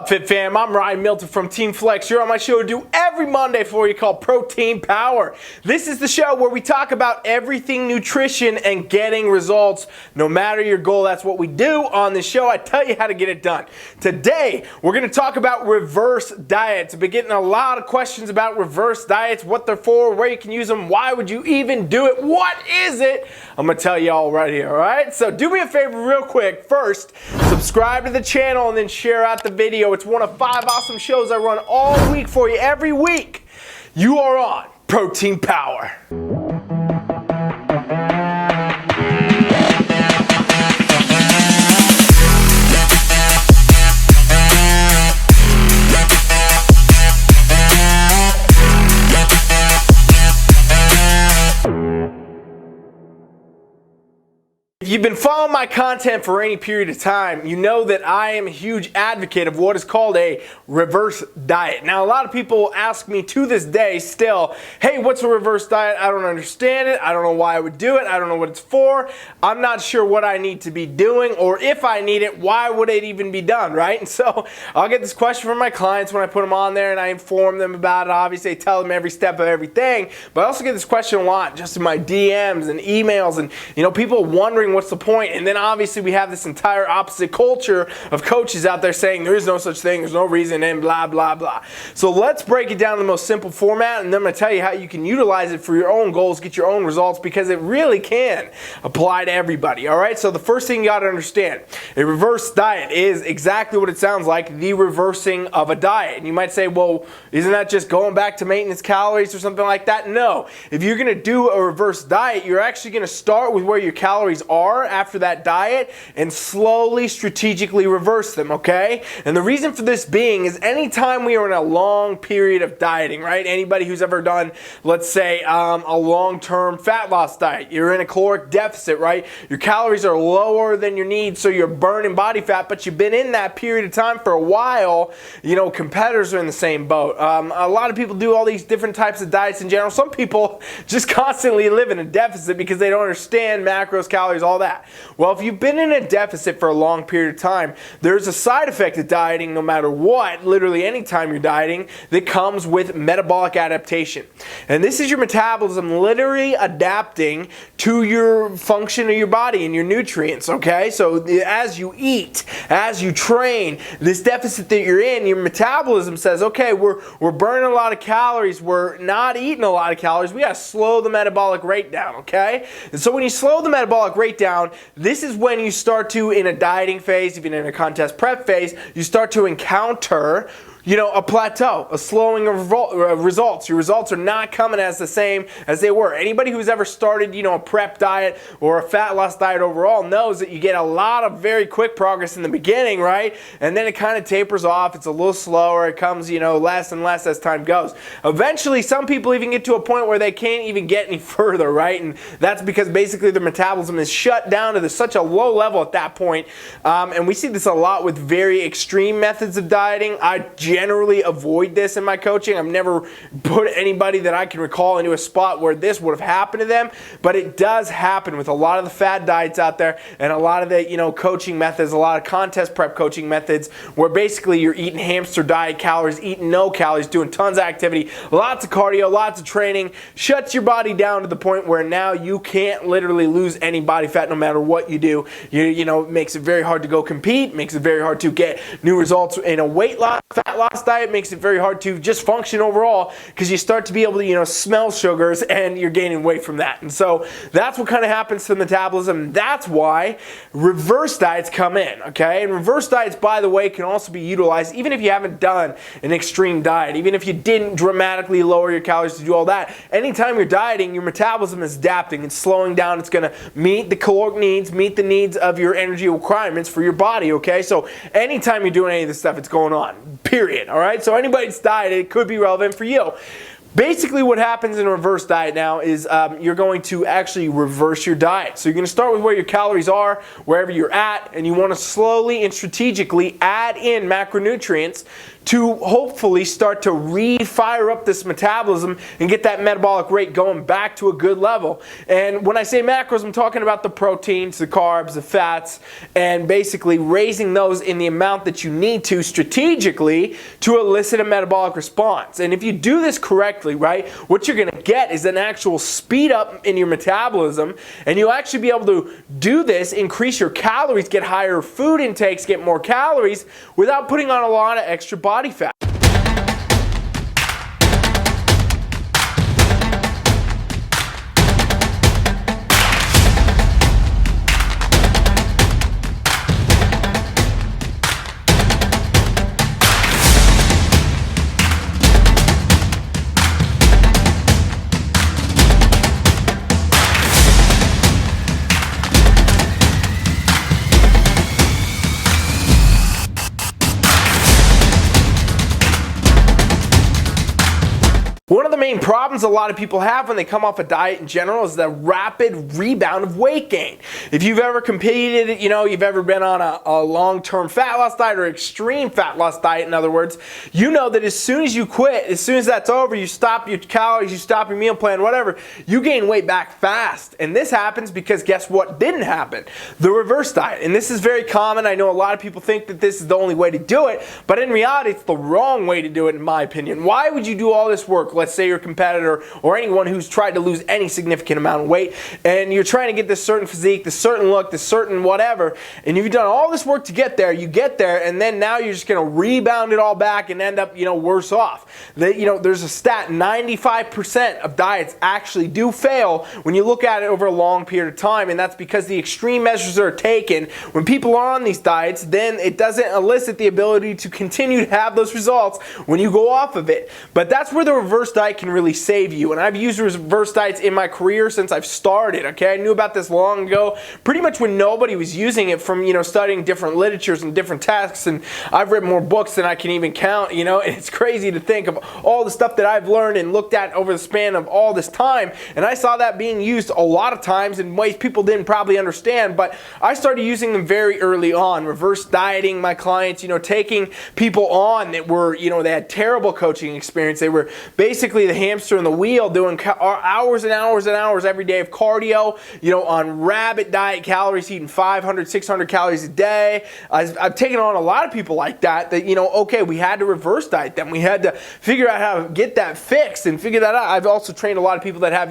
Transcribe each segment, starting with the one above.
Fit fam? I'm Milton from TeamFFLEX. You're on my show to do every Monday for you called Protein Power. This is the show where we talk about everything nutrition and getting results. No matter your goal, that's what we do on this show. I tell you how to get it done. Today, we're going to talk about reverse diets. I've been getting a lot of questions about reverse diets, what they're for, where you can use them, why would you even do it, what is it? I'm going to tell you all right here, all right? So do me a favor real quick. First, subscribe to the channel and then share out the video. It's one of 5 awesome shows I run all week for you, every week. You are on Protein Power. If you've been following my content for any period of time, you know that I am a huge advocate of what is called a reverse diet. Now, a lot of people ask me to this day still, hey, what's a reverse diet? I don't understand it. I don't know why I would do it. I don't know what it's for. I'm not sure what I need to be doing, or if I need it, why would it even be done, right? And so I'll get this question from my clients when I put them on there and I inform them about it. Obviously, I tell them every step of everything, but I also get this question a lot just in my DMs and emails, and people wondering what's the point. And then obviously we have this entire opposite culture of coaches out there saying there is no such thing, there's no reason, and blah blah blah. So let's break it down in the most simple format, and then I'm going to tell you how you can utilize it for your own goals, get your own results, because it really can apply to everybody. Alright, so the first thing you got to understand, a reverse diet is exactly what it sounds like, the reversing of a diet. And you might say, well, isn't that just going back to maintenance calories or something like that? No. If you're going to do a reverse diet, you're actually going to start with where your calories are after that diet and slowly, strategically reverse them, okay? And the reason for this being is anytime we are in a long period of dieting, right? Anybody who's ever done, let's say, a long-term fat loss diet, you're in a caloric deficit, right? Your calories are lower than your needs, so you're burning body fat, but you've been in that period of time for a while. Competitors are in the same boat. A lot of people do all these different types of diets in general. Some people just constantly live in a deficit because they don't understand macros, calories, all that. Well, if you've been in a deficit for a long period of time, there's a side effect of dieting no matter what, literally anytime you're dieting, that comes with metabolic adaptation. And this is your metabolism literally adapting to your function of your body and your nutrients, okay? So as you eat, as you train, this deficit that you're in, your metabolism says, okay, we're burning a lot of calories, we're not eating a lot of calories, we gotta slow the metabolic rate down, okay? And so when you slow the metabolic rate down, this is when you start to, in a dieting phase, even in a contest prep phase, you start to encounter a plateau, a slowing of results. Your results are not coming as the same as they were. Anybody who's ever started, a prep diet or a fat loss diet overall knows that you get a lot of very quick progress in the beginning, right? And then it kind of tapers off. It's a little slower. It comes, less and less as time goes. Eventually, some people even get to a point where they can't even get any further, right? And that's because basically their metabolism is shut down to such a low level at that point. And we see this a lot with very extreme methods of dieting. I generally avoid this in my coaching. I've never put anybody that I can recall into a spot where this would have happened to them, but it does happen with a lot of the fad diets out there and a lot of the coaching methods, a lot of contest prep coaching methods where basically you're eating hamster diet calories, eating no calories, doing tons of activity, lots of cardio, lots of training, shuts your body down to the point where now you can't literally lose any body fat no matter what you do. It makes it very hard to go compete, makes it very hard to get new results in a weight loss, fat loss diet, makes it very hard to just function overall because you start to be able to smell sugars and you're gaining weight from that. And so that's what kind of happens to the metabolism. That's why reverse diets come in, okay? And reverse diets, by the way, can also be utilized even if you haven't done an extreme diet, even if you didn't dramatically lower your calories to do all that. Anytime you're dieting, your metabolism is adapting, it's slowing down, it's going to meet the caloric needs, meet the needs of your energy requirements for your body, okay? So anytime you're doing any of this stuff, it's going on, period. All right, so anybody's diet, it could be relevant for you. Basically what happens in a reverse diet now is you're going to actually reverse your diet. So you're going to start with where your calories are, wherever you're at, and you want to slowly and strategically add in macronutrients to hopefully start to re-fire up this metabolism and get that metabolic rate going back to a good level. And when I say macros, I'm talking about the proteins, the carbs, the fats, and basically raising those in the amount that you need to strategically to elicit a metabolic response. And if you do this correctly, right, what you're going to get is an actual speed up in your metabolism, and you'll actually be able to do this, increase your calories, get higher food intakes, get more calories without putting on a lot of extra body fat. One of the main problems a lot of people have when they come off a diet in general is the rapid rebound of weight gain. If you've ever competed, you've ever been on a long-term fat loss diet or extreme fat loss diet, in other words, you know that as soon as you quit, as soon as that's over, you stop your calories, you stop your meal plan, whatever, you gain weight back fast. And this happens because guess what didn't happen? The reverse diet. And this is very common. I know a lot of people think that this is the only way to do it, but in reality, it's the wrong way to do it, in my opinion. Why would you do all this work? Let's say you're a competitor or anyone who's tried to lose any significant amount of weight, and you're trying to get this certain physique, this certain look, this certain whatever, and you've done all this work to get there, you get there, and then now you're just going to rebound it all back and end up, worse off. There's a stat, 95% of diets actually do fail when you look at it over a long period of time, and that's because the extreme measures that are taken when people are on these diets, then it doesn't elicit the ability to continue to have those results when you go off of it. But that's where the reverse diet can really save you. And I've used reverse diets in my career since I've started, okay? I knew about this long ago, pretty much when nobody was using it, from, studying different literatures and different texts, and I've read more books than I can even count, and it's crazy to think of all the stuff that I've learned and looked at over the span of all this time, and I saw that being used a lot of times in ways people didn't probably understand, but I started using them very early on, reverse dieting my clients, taking people on that were, they had terrible coaching experience, they were basically the hamster in the wheel, doing hours and hours and hours every day of cardio, on rabid diet calories, eating 500, 600 calories a day. I've taken on a lot of people like that, okay, we had to reverse diet them. We had to figure out how to get that fixed and figure that out. I've also trained a lot of people that have,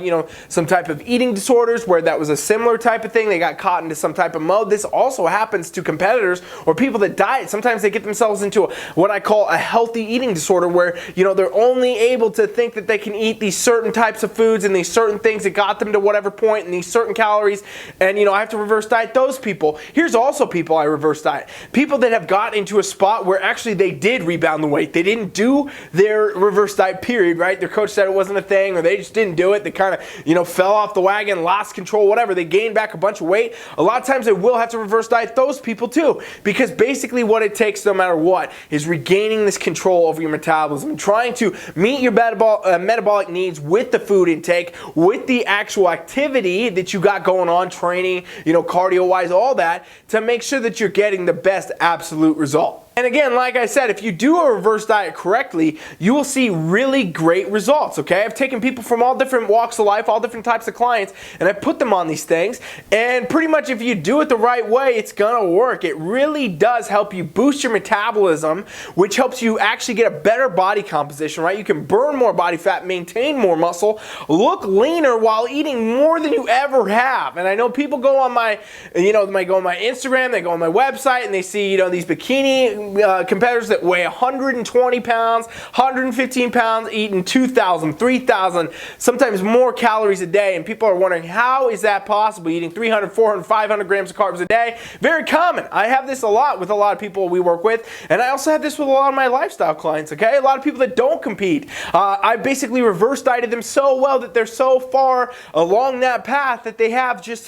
some type of eating disorders where that was a similar type of thing. They got caught into some type of mode. This also happens to competitors or people that diet. Sometimes they get themselves into what I call a healthy eating disorder where, they're only able to think that they can eat these certain types of foods and these certain things that got them to whatever point and these certain calories, and I have to reverse diet those people. Here's also people I reverse diet. People that have got into a spot where actually they did rebound the weight. They didn't do their reverse diet period, right? Their coach said it wasn't a thing, or they just didn't do it. They kind of, fell off the wagon, lost control, whatever. They gained back a bunch of weight. A lot of times they will have to reverse diet those people too, because basically what it takes, no matter what, is regaining this control over your metabolism, trying to meet your metabolic needs with the food intake, with the actual activity that you got going on, training, cardio-wise, all that, to make sure that you're getting the best absolute result. And again, like I said, if you do a reverse diet correctly, you will see really great results, okay? I've taken people from all different walks of life, all different types of clients, and I put them on these things, and pretty much if you do it the right way, it's gonna work. It really does help you boost your metabolism, which helps you actually get a better body composition, right? You can burn more body fat, maintain more muscle, look leaner while eating more than you ever have. And I know people go on my, they go on my Instagram, they go on my website, and they see, these bikini competitors that weigh 120 pounds, 115 pounds, eating 2,000, 3,000, sometimes more calories a day, and people are wondering, how is that possible, eating 300, 400, 500 grams of carbs a day? Very common. I have this a lot with a lot of people we work with, and I also have this with a lot of my lifestyle clients, okay? A lot of people that don't compete. I basically reverse dieted them so well that they're so far along that path that they have just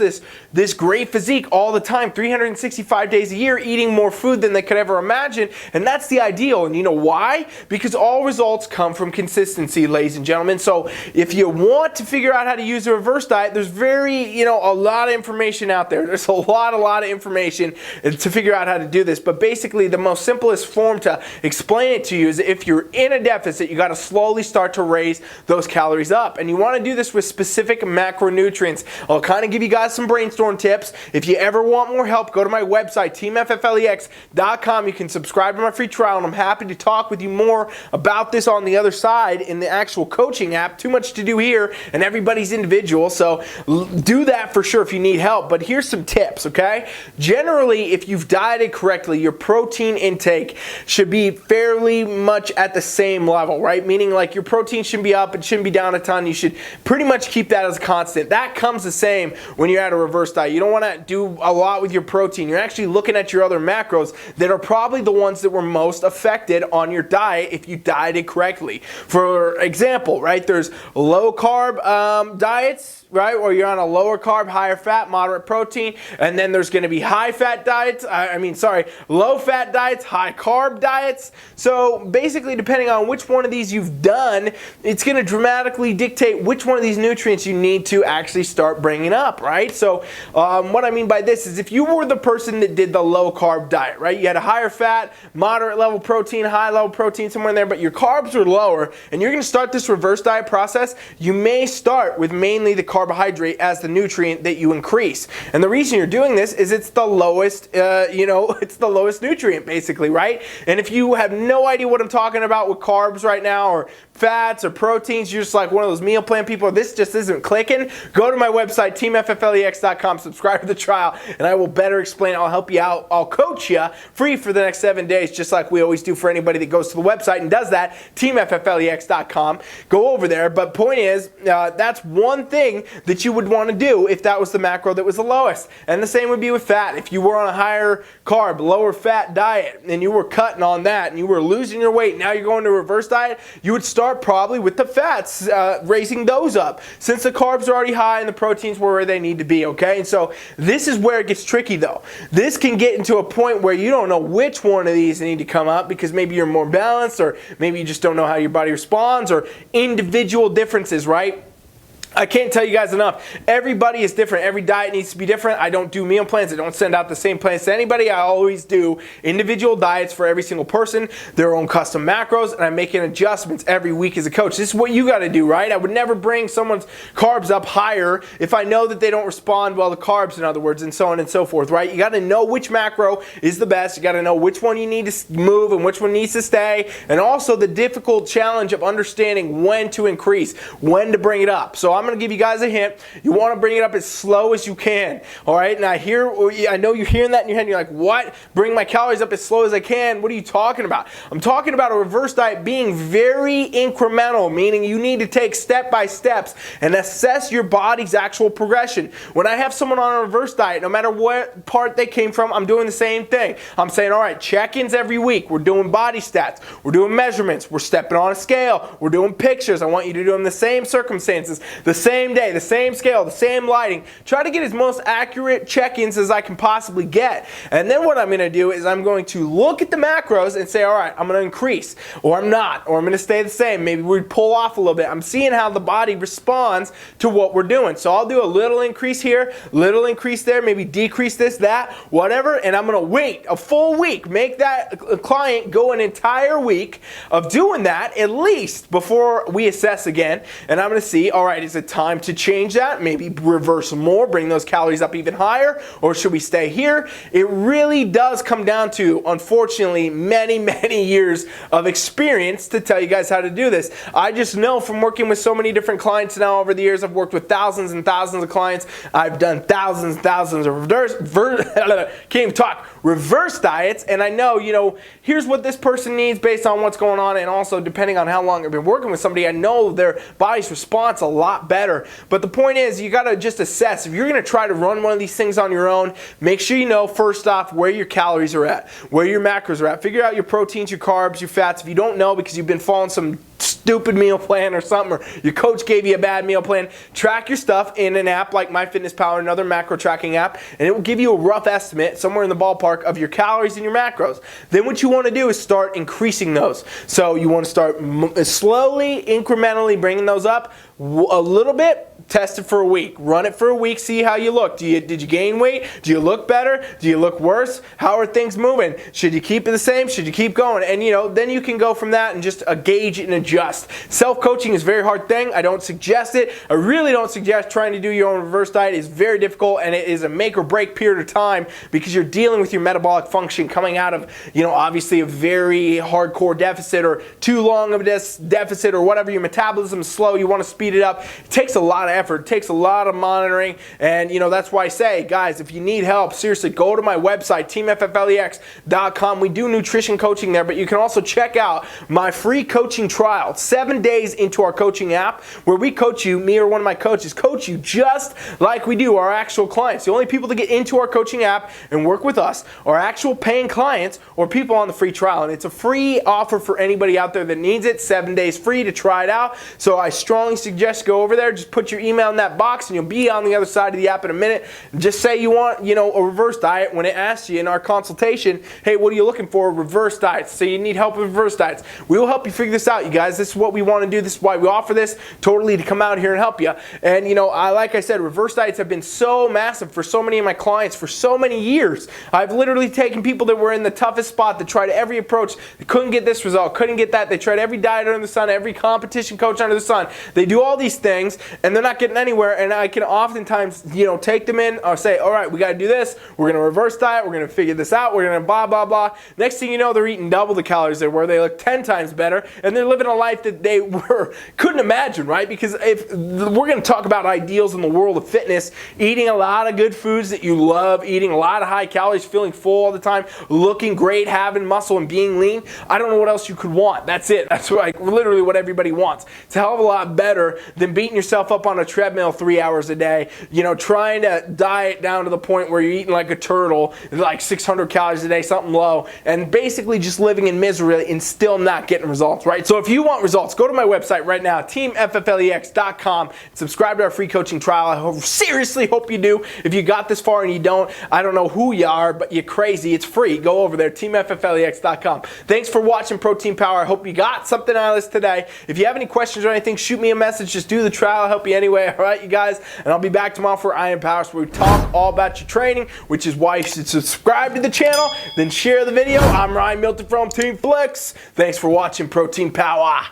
this great physique all the time, 365 days a year, eating more food than they could ever imagine. imagine, and that's the ideal. And you know why? Because all results come from consistency, ladies and gentlemen. So if you want to figure out how to use a reverse diet, there's a lot of information out there. There's a lot of information to figure out how to do this. But basically, the most simplest form to explain it to you is if you're in a deficit, you got to slowly start to raise those calories up. And you want to do this with specific macronutrients. I'll kind of give you guys some brainstorm tips. If you ever want more help, go to my website, TeamFFLEX.com. You can subscribe to my free trial, and I'm happy to talk with you more about this on the other side in the actual coaching app. Too much to do here, and everybody's individual, so do that for sure if you need help. But here's some tips, okay? Generally, if you've dieted correctly, your protein intake should be fairly much at the same level, right? Meaning like your protein shouldn't be up, it shouldn't be down a ton. You should pretty much keep that as a constant. That comes the same when you're at a reverse diet. You don't want to do a lot with your protein. You're actually looking at your other macros that are probably the ones that were most affected on your diet if you dieted correctly. For example, right, there's low carb diets, right, or you're on a lower carb, higher fat, moderate protein, and then there's going to be high fat diets, low fat diets, high carb diets. So basically, depending on which one of these you've done, it's going to dramatically dictate which one of these nutrients you need to actually start bringing up, right? So what I mean by this is if you were the person that did the low carb diet, right, you had a higher fat, moderate level protein, high level protein, somewhere in there, but your carbs are lower, and you're going to start this reverse diet process, you may start with mainly the carbohydrate as the nutrient that you increase. And the reason you're doing this is it's the lowest, it's the lowest nutrient basically, right? And if you have no idea what I'm talking about with carbs right now, or fats or proteins, you're just like one of those meal plan people, this just isn't clicking, go to my website, TeamFFLEX.com, subscribe to the trial, and I will better explain. I'll help you out. I'll coach you free for the next 7 days, just like we always do for anybody that goes to the website and does that, TeamFFLEX.com. Go over there. But point is, that's one thing that you would want to do if that was the macro that was the lowest. And the same would be with fat. If you were on a higher carb, lower fat diet, and you were cutting on that, and you were losing your weight, now you're going to a reverse diet, you would start probably with the fats, raising those up, since the carbs are already high and the proteins were where they need to be, okay? And so this is where it gets tricky though. This can get into a point where you don't know which one of these need to come up because maybe you're more balanced, or maybe you just don't know how your body responds, or individual differences, right? I can't tell you guys enough. Everybody is different. Every diet needs to be different. I don't do meal plans. I don't send out the same plans to anybody. I always do individual diets for every single person, their own custom macros, and I'm making adjustments every week as a coach. This is what you got to do, right? I would never bring someone's carbs up higher if I know that they don't respond well to carbs, in other words, and so on and so forth, right? You got to know which macro is the best. You got to know which one you need to move and which one needs to stay, and also the difficult challenge of understanding when to increase, when to bring it up. So I'm going to give you guys a hint. You want to bring it up as slow as you can. All right. Now I know you're hearing that in your head. And you're like, what? Bring my calories up as slow as I can. What are you talking about? I'm talking about a reverse diet being very incremental, meaning you need to take step by steps and assess your body's actual progression. When I have someone on a reverse diet, no matter what part they came from, I'm doing the same thing. I'm saying, all right, check-ins every week. We're doing body stats. We're doing measurements. We're stepping on a scale. We're doing pictures. I want you to do them in the same circumstances, the same day, the same scale, the same lighting. Try to get as most accurate check-ins as I can possibly get. And then what I'm going to do is I'm going to look at the macros and say, all right, I'm going to increase, or I'm not, or I'm going to stay the same. Maybe we pull off a little bit. I'm seeing how the body responds to what we're doing. So I'll do a little increase here, little increase there, maybe decrease this, that, whatever, and I'm going to wait a full week. Make that client go an entire week of doing that at least before we assess again. And I'm going to see, all right, is it time to change that? Maybe reverse more, bring those calories up even higher, or should we stay here? It really does come down to, unfortunately, many, many years of experience to tell you guys how to do this. I just know from working with so many different clients now over the years. I've worked with thousands and thousands of clients. I've done thousands and thousands of reverse diets, and I know, here's what this person needs based on what's going on, and also depending on how long I've been working with somebody, I know their body's response a lot better. But the point is, you got to just assess. If you're going to try to run one of these things on your own, make sure you know first off where your calories are at, where your macros are at. Figure out your proteins, your carbs, your fats. If you don't know because you've been following some stupid meal plan or something, or your coach gave you a bad meal plan, track your stuff in an app like MyFitnessPal or another macro tracking app, and it will give you a rough estimate, somewhere in the ballpark, of your calories and your macros. Then what you want to do is start increasing those. So you want to start slowly, incrementally bringing those up a little bit. Test it for a week. Run it for a week. See how you look. Did you gain weight? Do you look better? Do you look worse? How are things moving? Should you keep it the same? Should you keep going? And then you can go from that and just gauge and adjust. Self-coaching is a very hard thing. I don't suggest it. I really don't suggest trying to do your own reverse diet. It's very difficult, and it is a make or break period of time because you're dealing with your metabolic function coming out of, obviously a very hardcore deficit or too long of a deficit or whatever. Your metabolism is slow. You want to speed it up. It takes a lot of effort. It takes a lot of monitoring, and that's why I say, guys, if you need help, seriously, go to my website, TeamFFLEX.com. We do nutrition coaching there, but you can also check out my free coaching trial, 7 days into our coaching app, where we coach you, me or one of my coaches, coach you just like we do our actual clients. The only people that get into our coaching app and work with us are actual paying clients or people on the free trial, and it's a free offer for anybody out there that needs it. 7 days free to try it out, so I strongly suggest go over there, just put your email in that box, and you'll be on the other side of the app in a minute. Just say you want, a reverse diet. When it asks you in our consultation, hey, what are you looking for? Reverse diets. So you need help with reverse diets. We will help you figure this out, you guys. This is what we want to do. This is why we offer this, totally to come out here and help you. And like I said, reverse diets have been so massive for so many of my clients for so many years. I've literally taken people that were in the toughest spot, that tried every approach, they couldn't get this result, couldn't get that. They tried every diet under the sun, every competition coach under the sun. They do all these things, and they're not getting anywhere. And I can oftentimes, take them in or say, all right, we got to do this. We're going to reverse diet. We're going to figure this out. We're going to blah, blah, blah. Next thing you know, they're eating double the calories they were. They look 10 times better, and they're living a life that they couldn't imagine, right? Because if we're going to talk about ideals in the world of fitness, eating a lot of good foods that you love, eating a lot of high calories, feeling full all the time, looking great, having muscle, and being lean, I don't know what else you could want. That's it. That's literally what everybody wants. It's a hell of a lot better than beating yourself up on a treadmill 3 hours a day, trying to diet down to the point where you're eating like a turtle, like 600 calories a day, something low, and basically just living in misery and still not getting results, right? So if you want results, go to my website right now, TeamFFLEX.com, subscribe to our free coaching trial. I seriously hope you do. If you got this far and you don't, I don't know who you are, but you're crazy. It's free. Go over there, TeamFFLEX.com. Thanks for watching Protein Power. I hope you got something out of this today. If you have any questions or anything, shoot me a message. Just do the trial. I'll help you anyway. All right, you guys? And I'll be back tomorrow for Iron Power, where we talk all about your training, which is why you should subscribe to the channel, then share the video. I'm Milton from TeamFFLEX. Thanks for watching Protein Power.